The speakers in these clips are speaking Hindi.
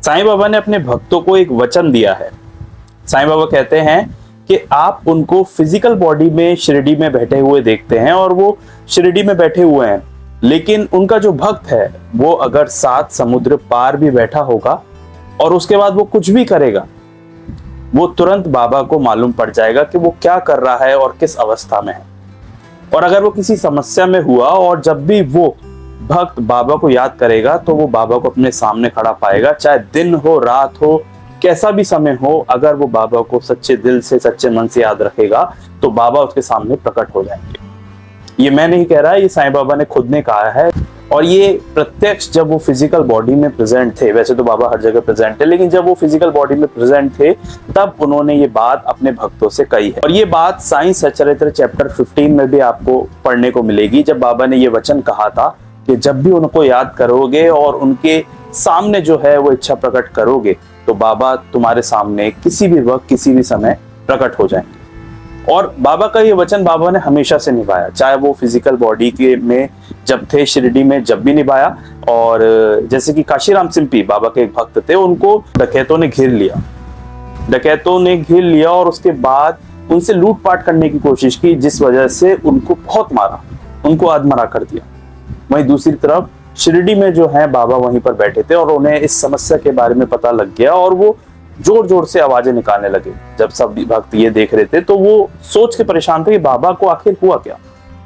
साईं बाबा ने अपने भक्तों को एक वचन दिया है। साईं बाबा कहते हैं कि आप उनको फिजिकल बॉडी में शिरडी में बैठे हुए देखते हैं और वो शिरडी में बैठे हुए हैं, लेकिन उनका जो भक्त है वो अगर 7 समुद्र पार भी बैठा होगा और उसके बाद वो कुछ भी करेगा, वो तुरंत बाबा को मालूम पड़ जाएगा कि वो क्या कर रहा है और किस अवस्था में है। और अगर वो किसी समस्या में हुआ और जब भी वो भक्त बाबा को याद करेगा तो वो बाबा को अपने सामने खड़ा पाएगा, चाहे दिन हो रात हो कैसा भी समय हो। अगर वो बाबा को सच्चे दिल से सच्चे मन से याद रखेगा तो बाबा उसके सामने प्रकट हो जाएंगे। ये मैं नहीं कह रहा, ये साईं बाबा ने खुद ने कहा है। और ये प्रत्यक्ष जब वो फिजिकल बॉडी में प्रेजेंट थे, वैसे तो बाबा हर जगह प्रेजेंट थे, लेकिन जब वो फिजिकल बॉडी में प्रेजेंट थे तब उन्होंने ये बात अपने भक्तों से कही है। और ये बात साईं सच्चरित्र चैप्टर 15 में भी आपको पढ़ने को मिलेगी, जब बाबा ने ये वचन कहा था कि जब भी उनको याद करोगे और उनके सामने जो है वो इच्छा प्रकट करोगे तो बाबा तुम्हारे सामने किसी भी वक्त किसी भी समय प्रकट हो जाएंगे। और बाबा का ये वचन बाबा ने हमेशा से निभाया, चाहे वो फिजिकल बॉडी के में जब थे शिरडी में, जब भी निभाया। और जैसे कि काशीराम सिंपी बाबा के एक भक्त थे, उनको डकैतों ने घेर लिया और उसके बाद उनसे लूटपाट करने की कोशिश की, जिस वजह से उनको बहुत मारा, उनको आधमरा कर दिया। वहीं दूसरी तरफ शिरडी में जो है बाबा वहीं पर बैठे थे और उन्हें इस समस्या के बारे में पता लग गया और वो जोर जोर से आवाजें निकालने लगे। जब सब भक्त ये देख रहे थे तो वो सोच के परेशान थे कि बाबा को आखिर हुआ क्या।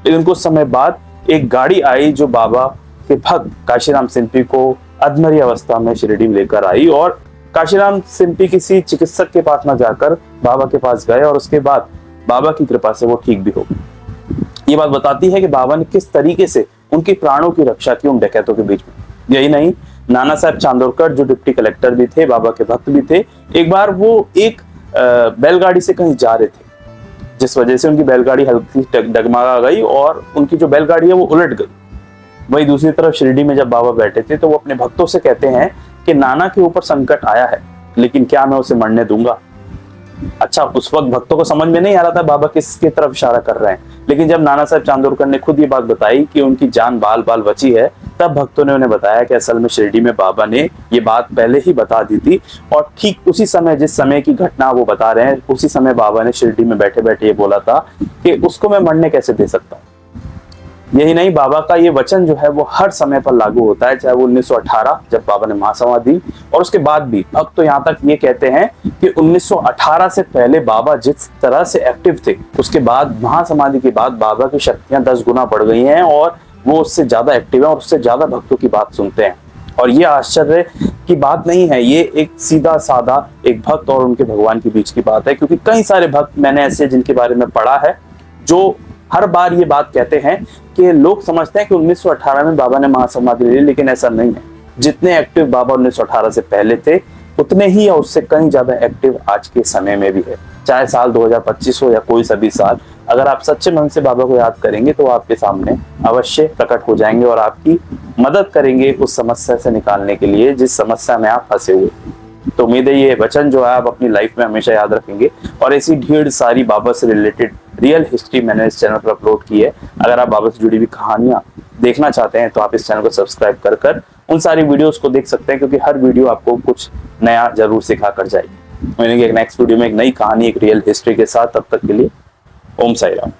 लेकिन कुछ समय बाद एक गाड़ी आई जो बाबा के भक्त काशीराम सिंपी को अधमरी अवस्था में शिरडी में लेकर आई और काशीराम सिंपी किसी चिकित्सक के पास न जाकर बाबा के पास गए और उसके बाद बाबा की कृपा से वो ठीक भी हो गए। ये बात बताती है कि बाबा ने किस तरीके से उनके प्राणों की रक्षा की उन डकैतों के बीच में। यही नहीं, नाना साहब चांदोरकर जो डिप्टी कलेक्टर भी थे, बाबा के भक्त भी थे, एक बार वो एक बैलगाड़ी से कहीं जा रहे थे, जिस वजह से उनकी बैलगाड़ी हल्की डगमगा गई और उनकी जो बैलगाड़ी है वो उलट गई। वहीं दूसरी तरफ शिरडी में जब बाबा बैठे थे तो वो अपने भक्तों से कहते हैं कि नाना के ऊपर संकट आया है, लेकिन क्या मैं उसे मरने दूंगा। अच्छा, उस वक्त भक्तों को समझ में नहीं आ रहा था बाबा किसकी तरफ इशारा कर रहे हैं, लेकिन जब नाना साहब चांदोरकर ने खुद ये बात बताई कि उनकी जान बाल बाल बची है, तब भक्तों ने उन्हें बताया कि असल में शिरडी में बाबा ने ये बात पहले ही बता दी थी और ठीक उसी समय, जिस समय की घटना वो बता रहे हैं, उसी समय बाबा ने शिरडी में बैठे बैठे ये बोला था कि उसको मैं मरने कैसे दे सकता हूँ। यही नहीं, बाबा का ये वचन जो है वो हर समय पर लागू होता है, चाहे वो 1918 जब बाबा ने महासमाधि दी और उसके बाद भी। भक्त तो यहाँ तक ये कहते हैं कि 1918 से पहले बाबा जिस तरह से एक्टिव थे, उसके बाद महासमाधि के बाद बाबा की शक्तियां 10 गुना बढ़ गई हैं और वो उससे ज्यादा एक्टिव है और उससे ज्यादा भक्तों की बात सुनते हैं। और ये आश्चर्य की बात नहीं है, ये एक सीधा साधा एक भक्त और उनके भगवान के बीच की बात है। क्योंकि कई सारे भक्त मैंने ऐसे जिनके बारे में पढ़ा है जो हर बार ये बात कहते हैं कि लोग समझते हैं कि 1918 में बाबा ने महासमाधि ली, लेकिन ऐसा नहीं है। जितने एक्टिव बाबा 1918 से पहले थे उतने ही या उससे कहीं ज्यादा एक्टिव आज के समय में भी है। चाहे साल 2025 हो या कोई सा भी साल, अगर आप सच्चे मन से बाबा को याद करेंगे तो आपके सामने अवश्य प्रकट हो जाएंगे और आपकी मदद करेंगे उस समस्या से निकालने के लिए जिस समस्या में आप फंसे हुए। तो उम्मीद है ये वचन जो है आप अपनी लाइफ में हमेशा याद रखेंगे। और ऐसी ढेर सारी बाबा से रिलेटेड रियल हिस्ट्री मैंने इस चैनल पर अपलोड की है। अगर आप बाबा से जुड़ी हुई कहानियां देखना चाहते हैं तो आप इस चैनल को सब्सक्राइब कर उन सारी वीडियोस को देख सकते हैं, क्योंकि हर वीडियो आपको कुछ नया जरूर सिखा कर जाएगी। मिलेंगे एक नेक्स्ट वीडियो में एक नई कहानी, एक रियल हिस्ट्री के साथ। तब तक के लिए ओम साई राम।